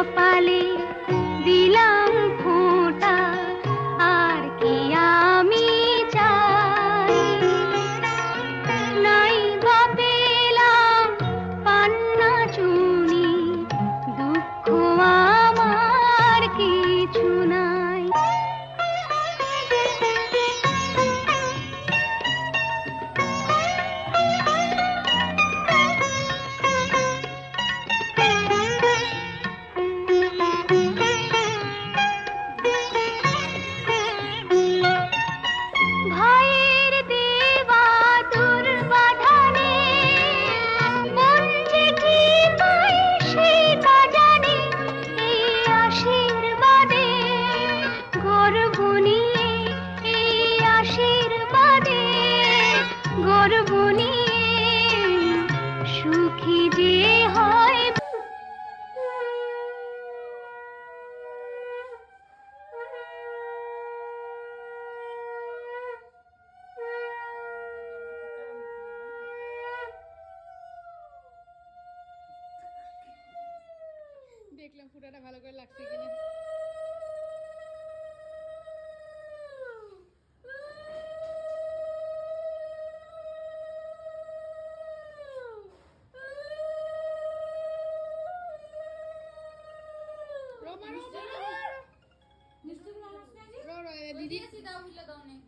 কপালে দিলাম ফোঁটা, আর কি আমি চাই। নাই বা পেলাম পান্না চুনি, দুঃখ আমার কিছু নাই। ভাইয়ের দেওয়া দুর্বাধানে মন যে কি পাই সে তা জানে। এই আশীর্বাদে গর্ব নিয়ে, এই আশীর্বাদে গর্ব নিয়ে সুখী যে হয়। দেখলাম ফুটাটা ভালো করে লাগছে কিনা।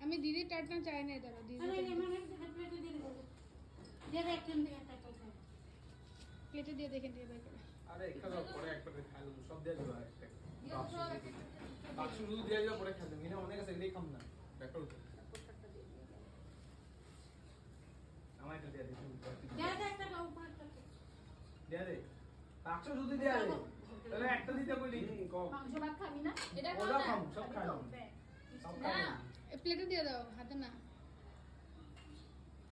আমি দিদির টাটনা চাই না, দাঁড়া দিদি প্লেটে দিয়ে দেখেন দিয়ে বের করে। আরে এখানে পরে একবার খাই লব, সব দিয়ে দিবা একটা বাক্স শুধু দিয়ে দিবা, পরে খাই লব। মিনা অনেক আছে, এটাই খাম না ব্যাপার হচ্ছে। আমায় এটা দিয়ে দে, একটা উপরে দিয়ে দে, বাক্স শুধু দিয়ে দে, তাহলে একটা দিতে কইলি কম। মাংস ভাত খাবি না? এটা ওটা খাম, সব খাই লব, সব খাই লব। প্লেটে দিয়ে দাও, হাতে না।